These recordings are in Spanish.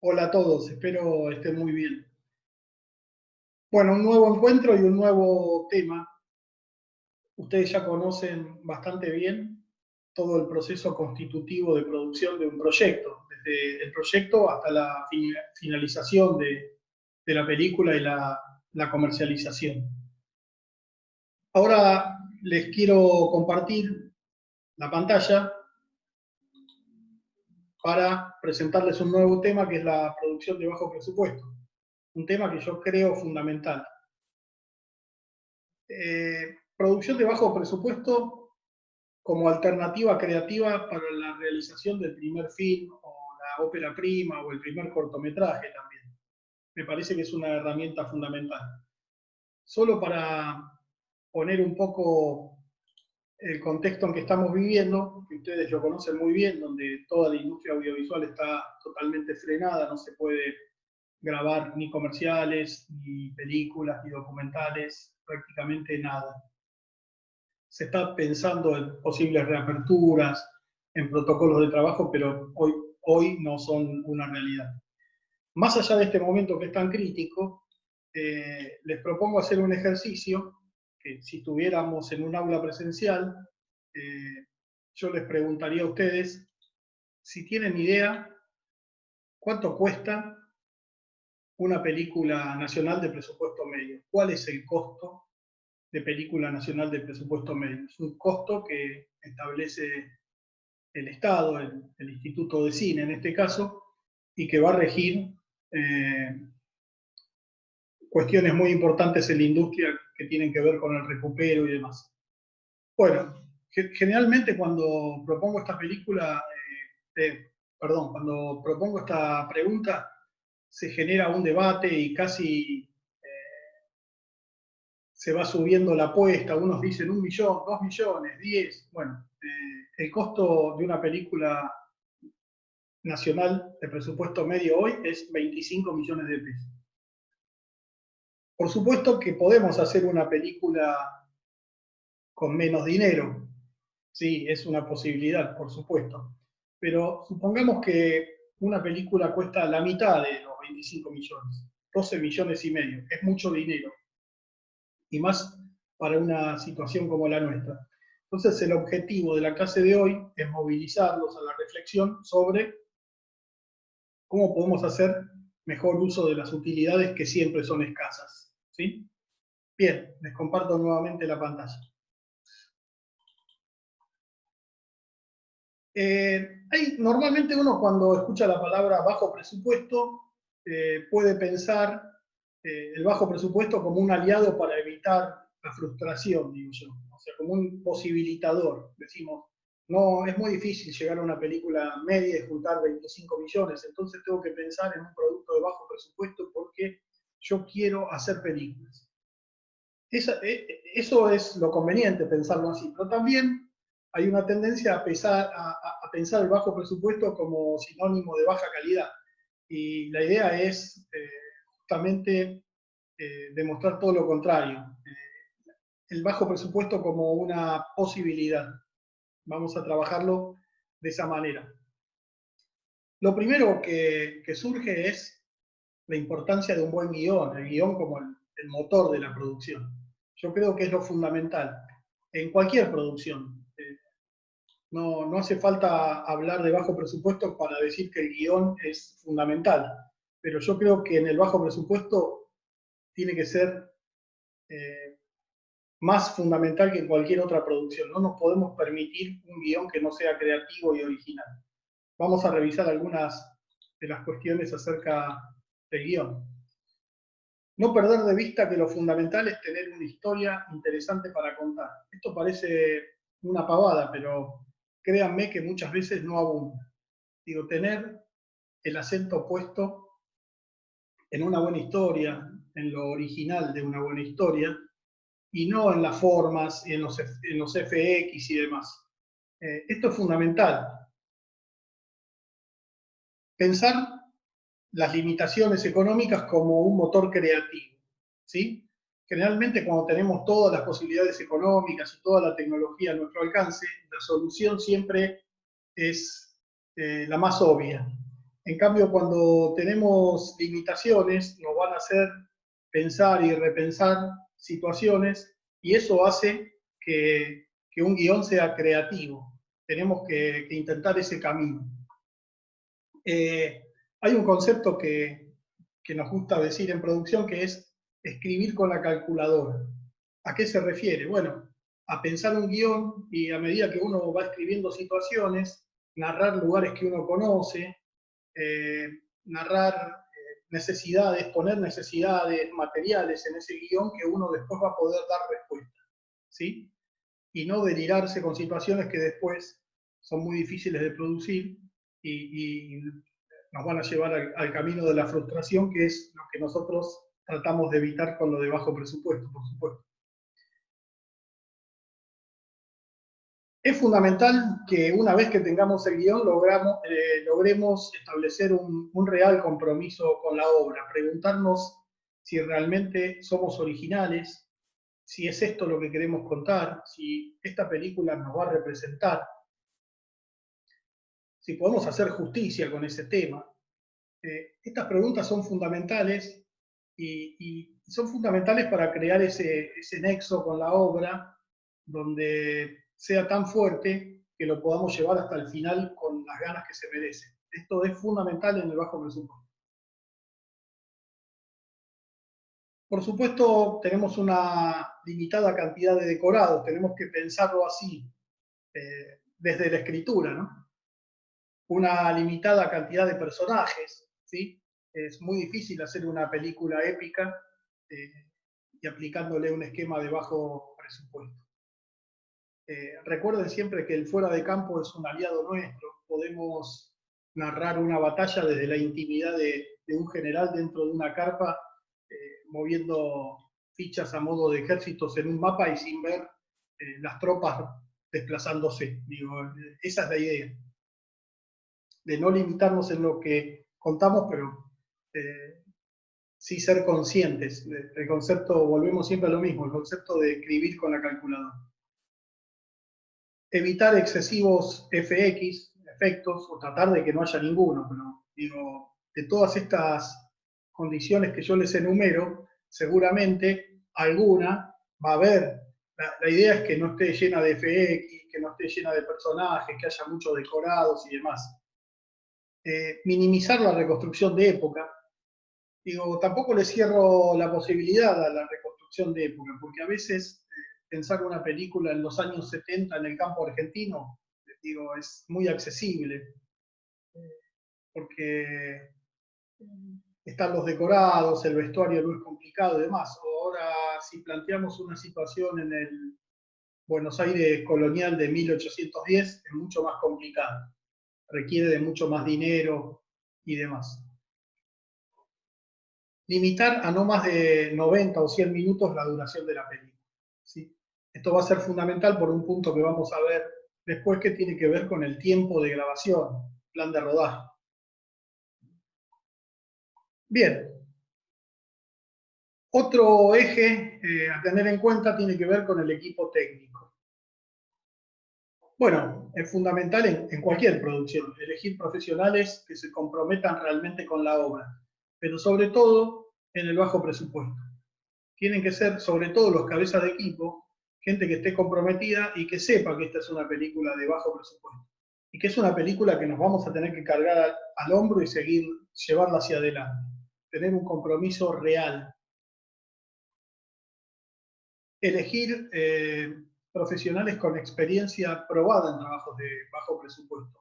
Hola a todos, espero estén muy bien. Bueno, un nuevo encuentro y un nuevo tema. Ustedes ya conocen bastante bien todo el proceso constitutivo de producción de un proyecto, desde el proyecto hasta la finalización de la película y la comercialización. Ahora les quiero compartir la pantalla para presentarles un nuevo tema que es la producción de bajo presupuesto. Un tema que yo creo fundamental. Producción de bajo presupuesto como alternativa creativa para la realización del primer film o la ópera prima o el primer cortometraje también. Me parece que es una herramienta fundamental. Solo para poner un poco el contexto en que estamos viviendo, que ustedes lo conocen muy bien, donde toda la industria audiovisual está totalmente frenada, no se puede grabar ni comerciales, ni películas, ni documentales, prácticamente nada. Se está pensando en posibles reaperturas, en protocolos de trabajo, pero hoy no son una realidad. Más allá de este momento que es tan crítico, les propongo hacer un ejercicio que si estuviéramos en un aula presencial, yo les preguntaría a ustedes si tienen idea cuánto cuesta una película nacional de presupuesto medio. ¿Cuál es el costo de película nacional de presupuesto medio? Es un costo que establece el Estado, el Instituto de Cine en este caso, y que va a regir cuestiones muy importantes en la industria que tienen que ver con el recupero y demás. Bueno, generalmente cuando propongo esta película, cuando propongo esta pregunta, se genera un debate y casi se va subiendo la apuesta. Unos dicen 1 millón, 2 millones, 10. Bueno, el costo de una película nacional de presupuesto medio hoy es 25 millones de pesos. Por supuesto que podemos hacer una película con menos dinero. Sí, es una posibilidad, por supuesto. Pero supongamos que una película cuesta la mitad de los 25 millones, 12 millones y medio. Es mucho dinero. Y más para una situación como la nuestra. Entonces, el objetivo de la clase de hoy es movilizarlos a la reflexión sobre cómo podemos hacer mejor uso de las utilidades que siempre son escasas. ¿Sí? Bien, les comparto nuevamente la pantalla. Normalmente uno cuando escucha la palabra bajo presupuesto puede pensar el bajo presupuesto como un aliado para evitar la frustración, digo yo. O sea, como un posibilitador. Decimos, no, es muy difícil llegar a una película media y juntar 25 millones, entonces tengo que pensar en un producto de bajo presupuesto porque yo quiero hacer películas. Eso es lo conveniente, pensarlo así, pero también hay una tendencia a pensar el bajo presupuesto como sinónimo de baja calidad. Y la idea es justamente demostrar todo lo contrario. El bajo presupuesto como una posibilidad. Vamos a trabajarlo de esa manera. Lo primero que surge es la importancia de un buen guión, el guión como el motor de la producción. Yo creo que es lo fundamental en cualquier producción. No hace falta hablar de bajo presupuesto para decir que el guión es fundamental, pero yo creo que en el bajo presupuesto tiene que ser más fundamental que en cualquier otra producción. No nos podemos permitir un guión que no sea creativo y original. Vamos a revisar algunas de las cuestiones acerca del guión. No perder de vista que lo fundamental es tener una historia interesante para contar. Esto parece una pavada, pero créanme que muchas veces no abunda. Digo, tener el acento puesto en una buena historia, en lo original de una buena historia, y no en las formas, en los FX y demás. Esto es fundamental. Pensar las limitaciones económicas como un motor creativo, ¿sí? Generalmente cuando tenemos todas las posibilidades económicas y toda la tecnología a nuestro alcance, la solución siempre es la más obvia. En cambio, cuando tenemos limitaciones, nos van a hacer pensar y repensar situaciones, y eso hace que un guión sea creativo. Tenemos que intentar ese camino. Hay un concepto que nos gusta decir en producción, que es escribir con la calculadora. ¿A qué se refiere? Bueno, a pensar un guión y a medida que uno va escribiendo situaciones, narrar lugares que uno conoce, narrar necesidades, poner necesidades materiales en ese guión que uno después va a poder dar respuesta, ¿sí? Y no delirarse con situaciones que después son muy difíciles de producir y nos van a llevar al camino de la frustración, que es lo que nosotros tratamos de evitar con lo de bajo presupuesto, por supuesto. Es fundamental que una vez que tengamos el guión logremos establecer un real compromiso con la obra, preguntarnos si realmente somos originales, si es esto lo que queremos contar, si esta película nos va a representar, si podemos hacer justicia con ese tema. Estas preguntas son fundamentales y son fundamentales para crear ese nexo con la obra donde sea tan fuerte que lo podamos llevar hasta el final con las ganas que se merece. Esto es fundamental en el bajo presupuesto. Por supuesto, tenemos una limitada cantidad de decorados, tenemos que pensarlo así, desde la escritura, ¿no? Una limitada cantidad de personajes, ¿sí? Es muy difícil hacer una película épica y aplicándole un esquema de bajo presupuesto. Recuerden siempre que el fuera de campo es un aliado nuestro. Podemos narrar una batalla desde la intimidad de un general dentro de una carpa, moviendo fichas a modo de ejércitos en un mapa y sin ver las tropas desplazándose. Digo, esa es la idea. De no limitarnos en lo que contamos, pero sí ser conscientes. El concepto, volvemos siempre a lo mismo, el concepto de escribir con la calculadora. Evitar excesivos FX, efectos, o tratar de que no haya ninguno, pero digo, de todas estas condiciones que yo les enumero, seguramente alguna va a haber. La idea es que no esté llena de FX, que no esté llena de personajes, que haya muchos decorados y demás. Minimizar la reconstrucción de época. Digo, tampoco le cierro la posibilidad a la reconstrucción de época, porque a veces pensar una película en los años 70 en el campo argentino, digo, es muy accesible, porque están los decorados, el vestuario no es complicado y demás. Ahora, si planteamos una situación en el Buenos Aires colonial de 1810, es mucho más complicado, requiere de mucho más dinero y demás. Limitar a no más de 90 o 100 minutos la duración de la película, ¿sí? Esto va a ser fundamental por un punto que vamos a ver después, que tiene que ver con el tiempo de grabación, plan de rodaje. Bien. Otro eje a tener en cuenta tiene que ver con el equipo técnico. Bueno, es fundamental en cualquier producción, elegir profesionales que se comprometan realmente con la obra, pero sobre todo en el bajo presupuesto. Tienen que ser, sobre todo los cabezas de equipo, gente que esté comprometida y que sepa que esta es una película de bajo presupuesto. Y que es una película que nos vamos a tener que cargar al hombro y seguir, llevarla hacia adelante. Tener un compromiso real. Elegir profesionales con experiencia probada en trabajos de bajo presupuesto.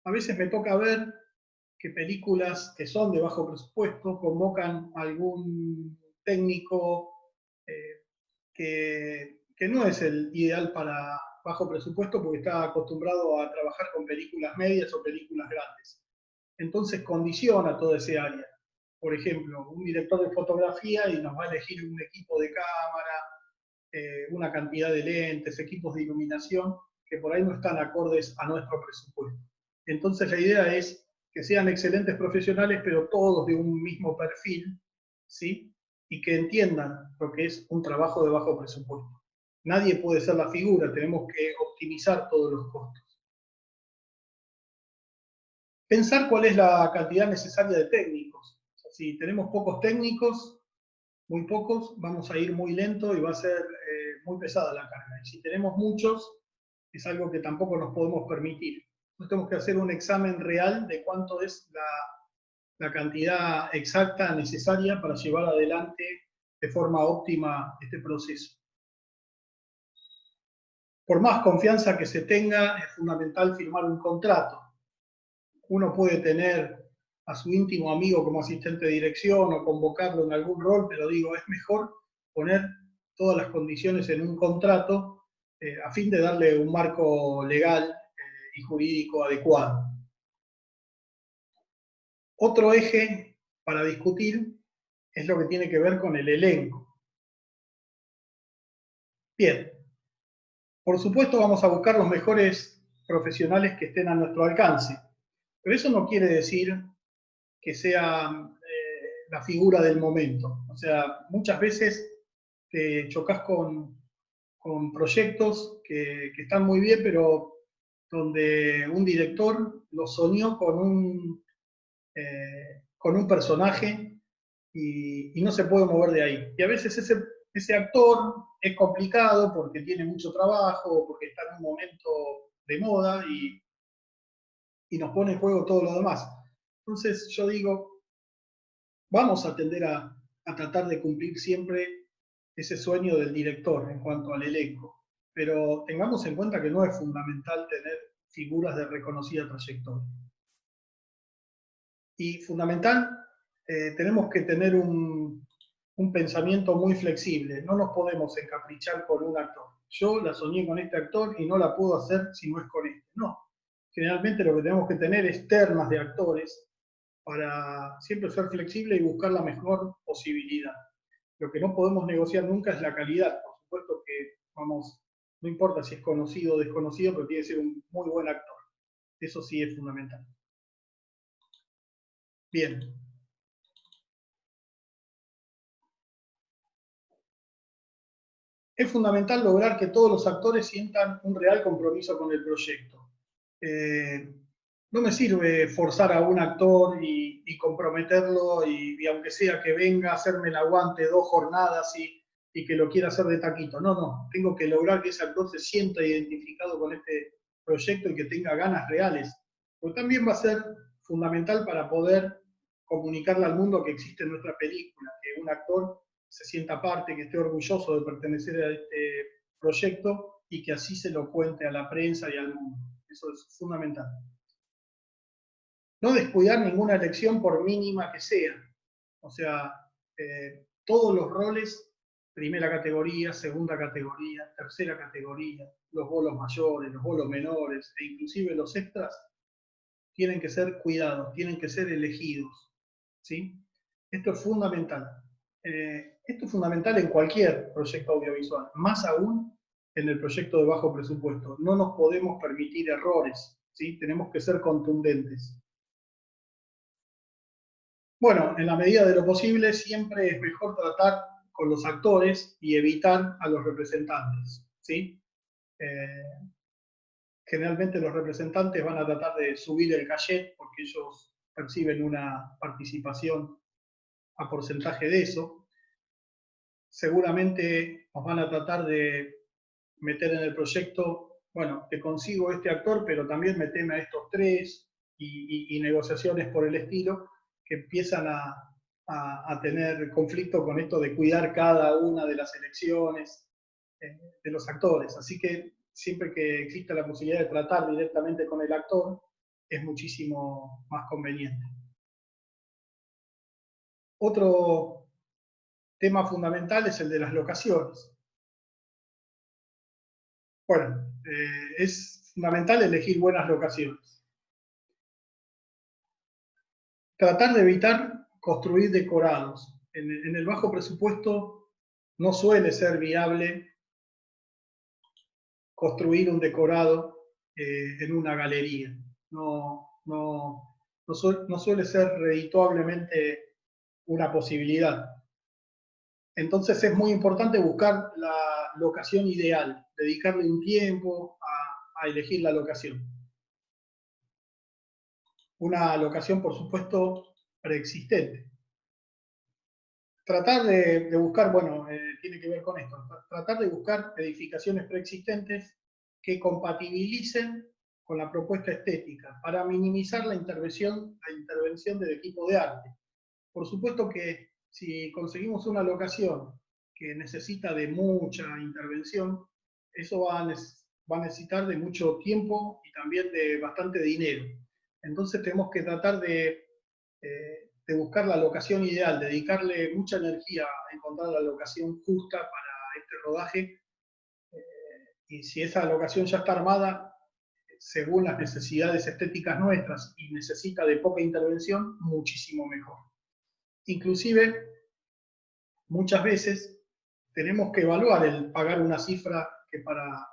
A veces me toca ver que películas que son de bajo presupuesto convocan a algún técnico que no es el ideal para bajo presupuesto, porque está acostumbrado a trabajar con películas medias o películas grandes. Entonces condiciona toda ese área. Por ejemplo, un director de fotografía y nos va a elegir un equipo de cámara, una cantidad de lentes, equipos de iluminación, que por ahí no están acordes a nuestro presupuesto. Entonces la idea es que sean excelentes profesionales, pero todos de un mismo perfil, ¿sí? Y que entiendan lo que es un trabajo de bajo presupuesto. Nadie puede ser la figura, tenemos que optimizar todos los costos. Pensar cuál es la cantidad necesaria de técnicos. O sea, si tenemos pocos técnicos, muy pocos, vamos a ir muy lento y va a ser muy pesada la carga. Y si tenemos muchos, es algo que tampoco nos podemos permitir. Entonces tenemos que hacer un examen real de cuánto es la cantidad exacta necesaria para llevar adelante de forma óptima este proceso. Por más confianza que se tenga, es fundamental firmar un contrato. Uno puede tener a su íntimo amigo como asistente de dirección o convocarlo en algún rol, pero digo, es mejor poner todas las condiciones en un contrato a fin de darle un marco legal y jurídico adecuado. Otro eje para discutir es lo que tiene que ver con el elenco. Bien, por supuesto vamos a buscar los mejores profesionales que estén a nuestro alcance, pero eso no quiere decir que sea la figura del momento. O sea, muchas veces te chocas con proyectos que están muy bien, pero donde un director lo soñó con un personaje y no se puede mover de ahí. Y a veces ese actor es complicado porque tiene mucho trabajo, porque está en un momento de moda y nos pone en juego todo lo demás. Entonces yo digo, vamos a tender a tratar de cumplir siempre ese sueño del director en cuanto al elenco, pero tengamos en cuenta que no es fundamental tener figuras de reconocida trayectoria. Y fundamental, tenemos que tener un pensamiento muy flexible, no nos podemos encaprichar con un actor. Yo la soñé con este actor y no la puedo hacer si no es con este. No, generalmente lo que tenemos que tener es ternas de actores para siempre ser flexible y buscar la mejor posibilidad. Lo que no podemos negociar nunca es la calidad. Por supuesto que, vamos, no importa si es conocido o desconocido, pero tiene que ser un muy buen actor. Eso sí es fundamental. Bien. Es fundamental lograr que todos los actores sientan un real compromiso con el proyecto. No me sirve forzar a un actor y comprometerlo y aunque sea que venga a hacerme el aguante 2 jornadas y que lo quiera hacer de taquito. No, no. Tengo que lograr que ese actor se sienta identificado con este proyecto y que tenga ganas reales. Porque también va a ser fundamental para poder comunicarle al mundo que existe nuestra película, que un actor se sienta parte, que esté orgulloso de pertenecer a este proyecto y que así se lo cuente a la prensa y al mundo. Eso es fundamental. No descuidar ninguna elección por mínima que sea. O sea, todos los roles, primera categoría, segunda categoría, tercera categoría, los bolos mayores, los bolos menores e inclusive los extras, tienen que ser cuidados, tienen que ser elegidos. ¿Sí? Esto es fundamental. Esto es fundamental en cualquier proyecto audiovisual, más aún en el proyecto de bajo presupuesto. No nos podemos permitir errores, ¿sí? Tenemos que ser contundentes. Bueno, en la medida de lo posible, siempre es mejor tratar con los actores y evitar a los representantes, ¿sí? Generalmente los representantes van a tratar de subir el cachet porque ellos perciben una participación a porcentaje de eso. Seguramente nos van a tratar de meter en el proyecto, bueno, te consigo este actor, pero también meteme a estos tres y negociaciones por el estilo que empiezan a tener conflicto con esto de cuidar cada una de las elecciones de los actores. Así que siempre que exista la posibilidad de tratar directamente con el actor, es muchísimo más conveniente. Otro tema fundamental es el de las locaciones. Bueno, es fundamental elegir buenas locaciones. Tratar de evitar construir decorados. En el bajo presupuesto no suele ser viable construir un decorado en una galería. No suele ser redituablemente una posibilidad. Entonces es muy importante buscar la locación ideal, dedicarle un tiempo a elegir la locación. una locación, por supuesto, preexistente. Tratar de buscar, bueno, tiene que ver con esto, tratar de buscar edificaciones preexistentes que compatibilicen con la propuesta estética para minimizar la intervención del equipo de arte. Por supuesto que si conseguimos una locación que necesita de mucha intervención, eso va a necesitar de mucho tiempo y también de bastante dinero. Entonces tenemos que tratar de buscar la locación ideal, dedicarle mucha energía a encontrar la locación justa para este rodaje. Y si esa locación ya está armada, según las necesidades estéticas nuestras y necesita de poca intervención, muchísimo mejor. Inclusive, muchas veces tenemos que evaluar el pagar una cifra que para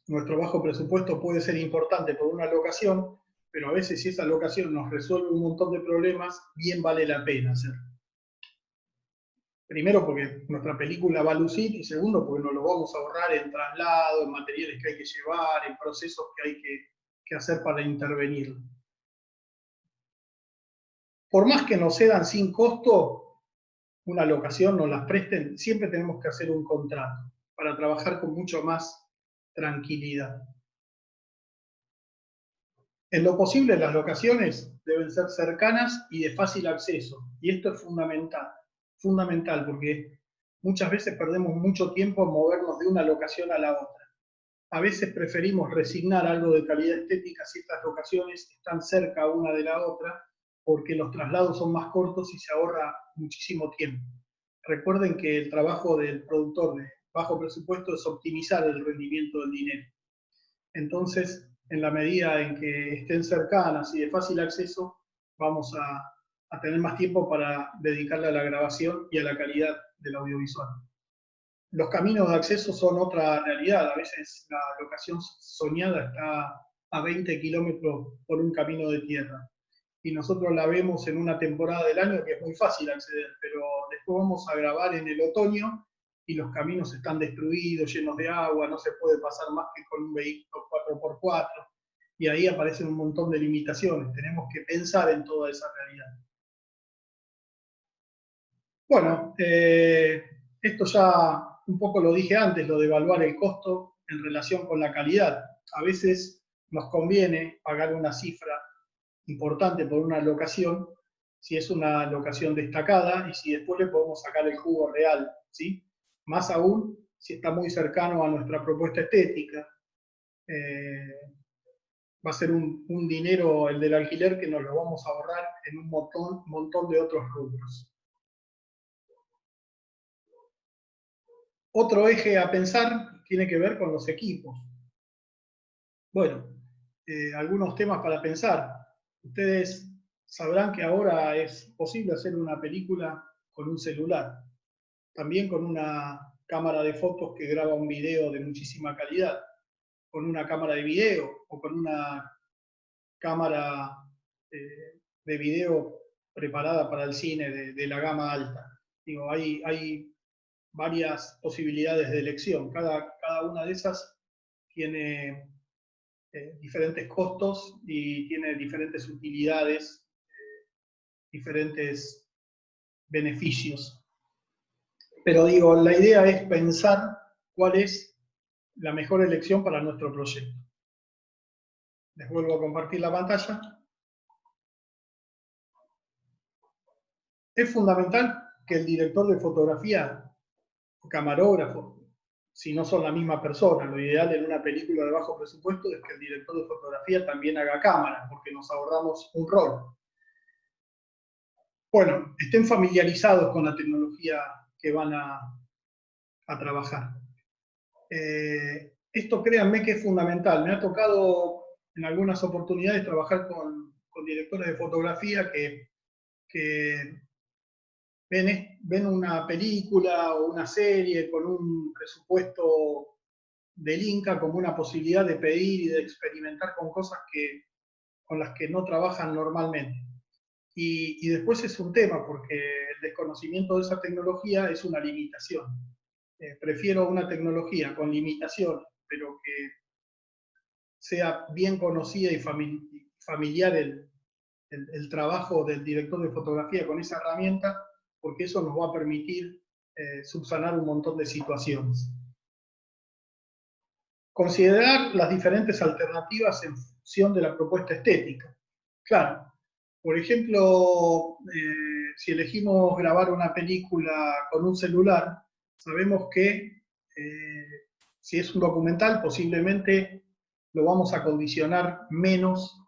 nuestro bajo presupuesto puede ser importante por una locación, pero a veces si esa locación nos resuelve un montón de problemas, bien vale la pena hacerlo. Primero porque nuestra película va a lucir y segundo porque nos lo vamos a ahorrar en traslado, en materiales que hay que llevar, en procesos que hay que hacer para intervenir. Por más que nos cedan sin costo una locación, nos las presten, siempre tenemos que hacer un contrato para trabajar con mucho más tranquilidad. En lo posible, las locaciones deben ser cercanas y de fácil acceso. Y esto es fundamental, porque muchas veces perdemos mucho tiempo en movernos de una locación a la otra. A veces preferimos resignar algo de calidad estética si estas locaciones están cerca una de la otra, porque los traslados son más cortos y se ahorra muchísimo tiempo. Recuerden que el trabajo del productor de bajo presupuesto es optimizar el rendimiento del dinero. Entonces, en la medida en que estén cercanas y de fácil acceso, vamos a tener más tiempo para dedicarle a la grabación y a la calidad del audiovisual. Los caminos de acceso son otra realidad. A veces la locación soñada está a 20 kilómetros por un camino de tierra. Y nosotros la vemos en una temporada del año que es muy fácil acceder, pero después vamos a grabar en el otoño y los caminos están destruidos, llenos de agua, no se puede pasar más que con un vehículo 4x4, y ahí aparecen un montón de limitaciones. Tenemos que pensar en toda esa realidad. Bueno, esto ya un poco lo dije antes, lo de evaluar el costo en relación con la calidad. A veces nos conviene pagar una cifra importante por una locación, si es una locación destacada y si después le podemos sacar el jugo real, ¿sí? Más aún si está muy cercano a nuestra propuesta estética. Va a ser un dinero el del alquiler que nos lo vamos a ahorrar en un montón de otros rubros. Otro eje a pensar tiene que ver con los equipos. Bueno, algunos temas para pensar. Ustedes sabrán que ahora es posible hacer una película con un celular, también con una cámara de fotos que graba un video de muchísima calidad, con una cámara de video o con una cámara de video preparada para el cine de la gama alta. Digo, hay varias posibilidades de elección. Cada una de esas tiene diferentes costos y tiene diferentes utilidades, diferentes beneficios. Pero digo, la idea es pensar cuál es la mejor elección para nuestro proyecto. Les vuelvo a compartir la pantalla. Es fundamental que el director de fotografía o camarógrafo, si no son la misma persona, lo ideal en una película de bajo presupuesto es que el director de fotografía también haga cámara, porque nos ahorramos un rol. Bueno, estén familiarizados con la tecnología que van a trabajar. Esto créanme que es fundamental. Me ha tocado en algunas oportunidades trabajar con directores de fotografía que ven una película o una serie con un presupuesto del Inca como una posibilidad de pedir y de experimentar con cosas con las que no trabajan normalmente. Y después es un tema, porque el desconocimiento de esa tecnología es una limitación. Prefiero una tecnología con limitaciones, pero que sea bien conocida y familiar el trabajo del director de fotografía con esa herramienta, porque eso nos va a permitir subsanar un montón de situaciones. Considerar las diferentes alternativas en función de la propuesta estética. Claro, por ejemplo, si elegimos grabar una película con un celular, sabemos que si es un documental, posiblemente lo vamos a condicionar menos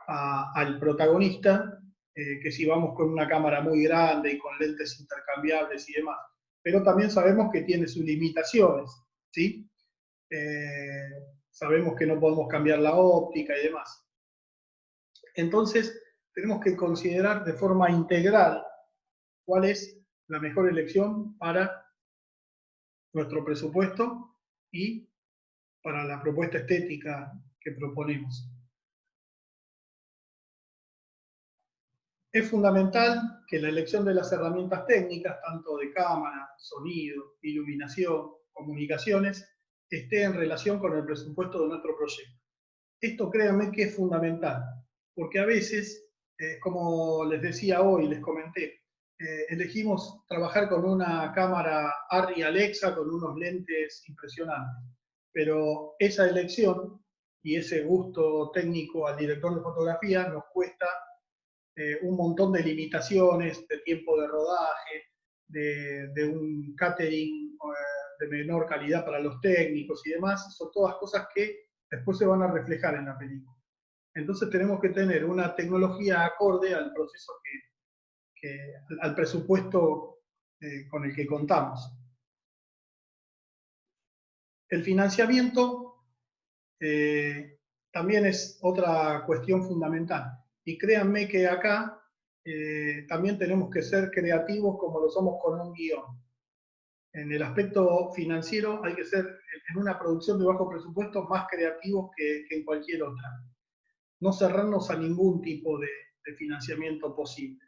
al protagonista que si vamos con una cámara muy grande y con lentes intercambiables y demás. Pero también sabemos que tiene sus limitaciones, ¿sí? Sabemos que no podemos cambiar la óptica y demás. Entonces, tenemos que considerar de forma integral cuál es la mejor elección para nuestro presupuesto y para la propuesta estética que proponemos. Es fundamental que la elección de las herramientas técnicas, tanto de cámara, sonido, iluminación, comunicaciones, esté en relación con el presupuesto de nuestro proyecto. Esto créanme que es fundamental, porque a veces, como les decía hoy, les comenté, elegimos trabajar con una cámara Arri Alexa con unos lentes impresionantes, pero esa elección y ese gusto técnico al director de fotografía nos cuesta un montón de limitaciones de tiempo de rodaje, de un catering de menor calidad para los técnicos y demás. Son todas cosas que después se van a reflejar en la película. Entonces tenemos que tener una tecnología acorde al proceso al presupuesto con el que contamos. El financiamiento también es otra cuestión fundamental. Y créanme que acá también tenemos que ser creativos como lo somos con un guión. En el aspecto financiero hay que ser, en una producción de bajo presupuesto, más creativos que en cualquier otra. No cerrarnos a ningún tipo de financiamiento posible.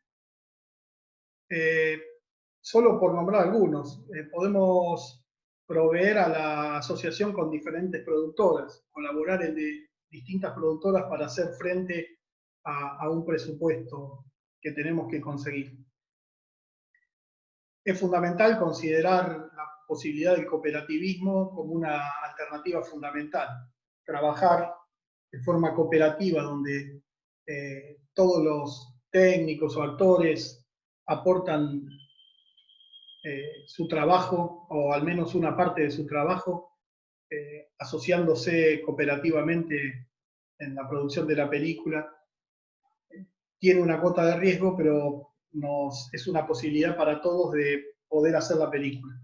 Solo por nombrar algunos, podemos proveer a la asociación con diferentes productoras, colaborar en distintas productoras para hacer frente a un presupuesto que tenemos que conseguir. Es fundamental considerar la posibilidad del cooperativismo como una alternativa fundamental. Trabajar de forma cooperativa donde todos los técnicos o actores aportan su trabajo, o al menos una parte de su trabajo, asociándose cooperativamente en la producción de la película. Tiene una cuota de riesgo, pero es una posibilidad para todos de poder hacer la película.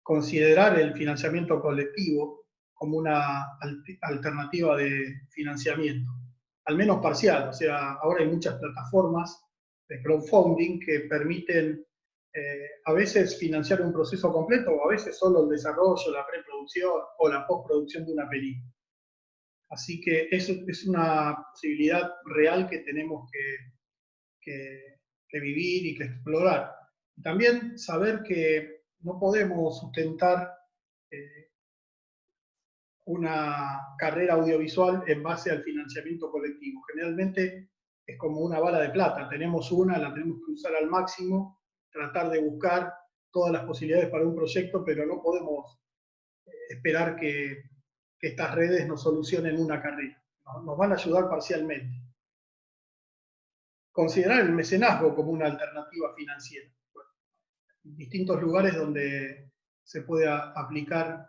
Considerar el financiamiento colectivo como una alternativa de financiamiento, al menos parcial. O sea, ahora hay muchas plataformas de crowdfunding que permiten a veces financiar un proceso completo o a veces solo el desarrollo, la preproducción o la postproducción de una película. Así que eso es una posibilidad real que tenemos que vivir y que explorar. Y también saber que no podemos sustentar una carrera audiovisual en base al financiamiento colectivo. Generalmente es como una bala de plata. Tenemos una, la tenemos que usar al máximo, tratar de buscar todas las posibilidades para un proyecto, pero no podemos esperar que estas redes nos solucionen una carrera. Nos van a ayudar parcialmente. Considerar el mecenazgo como una alternativa financiera. Distintos lugares donde se puede aplicar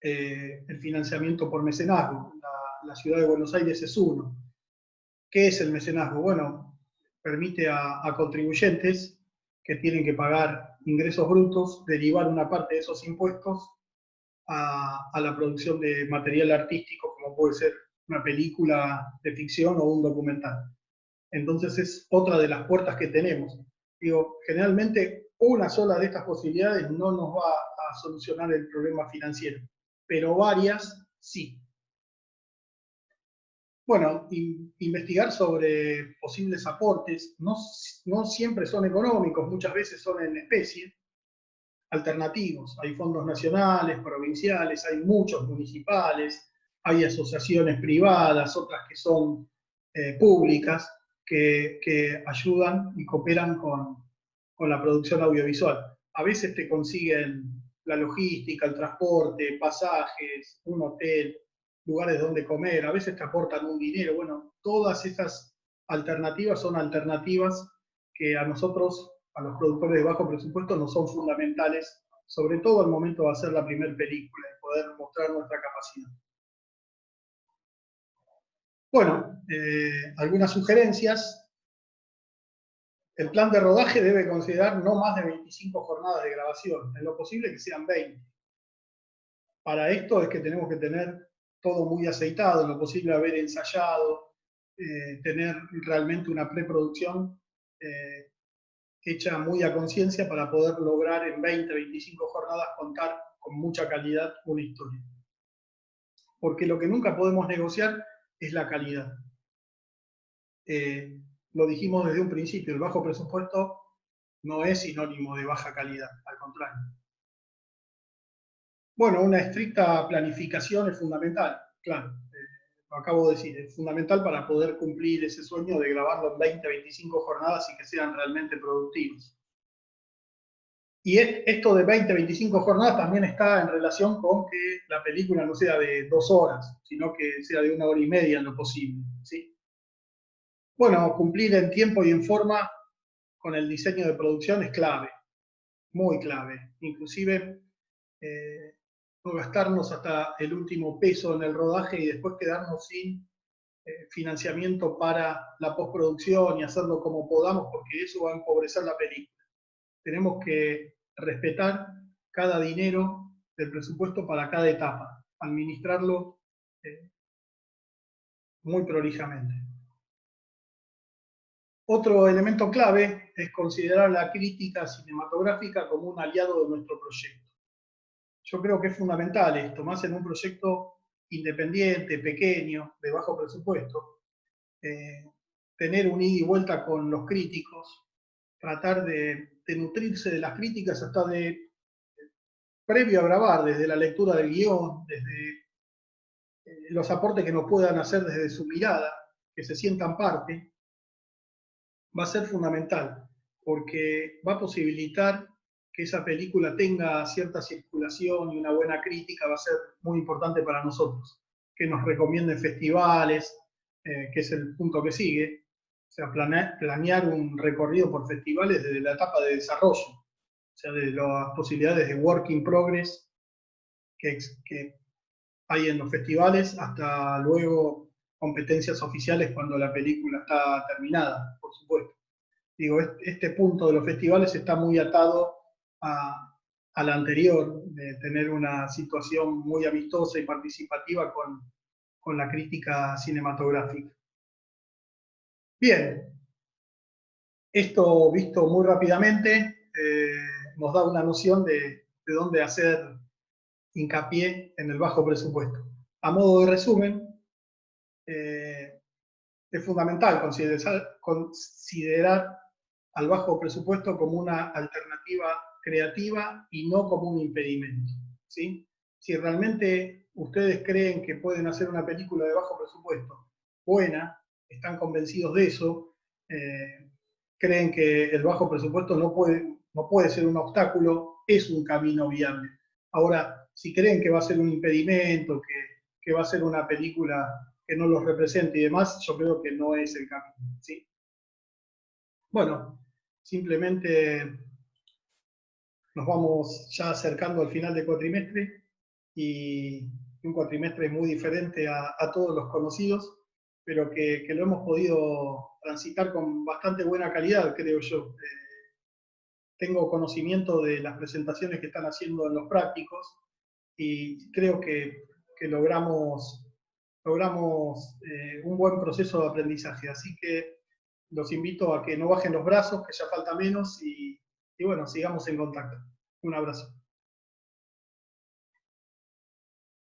el financiamiento por mecenazgo. La ciudad de Buenos Aires es uno. ¿Qué es el mecenazgo? Bueno, permite a contribuyentes que tienen que pagar ingresos brutos derivar una parte de esos impuestos a la producción de material artístico, como puede ser una película de ficción o un documental. Entonces es otra de las puertas que tenemos. Digo, generalmente una sola de estas posibilidades no nos va a solucionar el problema financiero, pero varias sí. Bueno, investigar sobre posibles aportes, no siempre son económicos, muchas veces son en especie, alternativos. Hay fondos nacionales, provinciales, hay muchos municipales, hay asociaciones privadas, otras que son públicas, que ayudan y cooperan con la producción audiovisual. A veces te consiguen la logística, el transporte, pasajes, un hotel, lugares donde comer, a veces te aportan un dinero. Bueno, todas esas alternativas son alternativas que a nosotros, a los productores de bajo presupuesto, nos son fundamentales, sobre todo al momento de hacer la primera película y poder mostrar nuestra capacidad. Bueno, algunas sugerencias. El plan de rodaje debe considerar no más de 25 jornadas de grabación, en lo posible que sean 20. Para esto es que tenemos que tener todo muy aceitado, en lo posible haber ensayado, tener realmente una preproducción hecha muy a conciencia para poder lograr en 20, 25 jornadas contar con mucha calidad una historia. Porque lo que nunca podemos negociar es la calidad. Lo dijimos desde un principio, el bajo presupuesto no es sinónimo de baja calidad, al contrario. Bueno, una estricta planificación es fundamental, claro, lo acabo de decir, es fundamental para poder cumplir ese sueño de grabarlo en 20, 25 jornadas y que sean realmente productivos. Y esto de 20, 25 jornadas también está en relación con que la película no sea de 2 horas, sino que sea de 1 hora y media en lo posible, ¿sí? Bueno, cumplir en tiempo y en forma con el diseño de producción es clave, muy clave. Inclusive no gastarnos hasta el último peso en el rodaje y después quedarnos sin financiamiento para la postproducción y hacerlo como podamos, porque eso va a empobrecer la película. Tenemos que respetar cada dinero del presupuesto para cada etapa, administrarlo muy prolijamente. Otro elemento clave es considerar la crítica cinematográfica como un aliado de nuestro proyecto. Yo creo que es fundamental esto, más en un proyecto independiente, pequeño, de bajo presupuesto, tener un ida y vuelta con los críticos, tratar de nutrirse de las críticas hasta previo a grabar, desde la lectura del guión, desde los aportes que nos puedan hacer desde su mirada, que se sientan parte, va a ser fundamental, porque va a posibilitar que esa película tenga cierta circulación y una buena crítica, va a ser muy importante para nosotros. Que nos recomienden festivales, que es el punto que sigue. O sea, planear un recorrido por festivales desde la etapa de desarrollo. O sea, de las posibilidades de work in progress que hay en los festivales hasta luego competencias oficiales cuando la película está terminada, por supuesto. Digo, este punto de los festivales está muy atado al anterior, de tener una situación muy amistosa y participativa con la crítica cinematográfica. Bien, esto visto muy rápidamente nos da una noción de dónde hacer hincapié en el bajo presupuesto. A modo de resumen, es fundamental considerar al bajo presupuesto como una alternativa creativa y no como un impedimento, ¿sí? Si realmente ustedes creen que pueden hacer una película de bajo presupuesto buena, están convencidos de eso, creen que el bajo presupuesto no puede ser un obstáculo, es un camino viable. Ahora, si creen que va a ser un impedimento, que va a ser una película que no los represente y demás, yo creo que no es el camino, ¿sí? Bueno, simplemente nos vamos ya acercando al final del cuatrimestre y un cuatrimestre muy diferente a todos los conocidos, pero que lo hemos podido transitar con bastante buena calidad, creo yo. Tengo conocimiento de las presentaciones que están haciendo en los prácticos y creo que logramos un buen proceso de aprendizaje. Así que los invito a que no bajen los brazos, que ya falta menos, y bueno, sigamos en contacto. Un abrazo.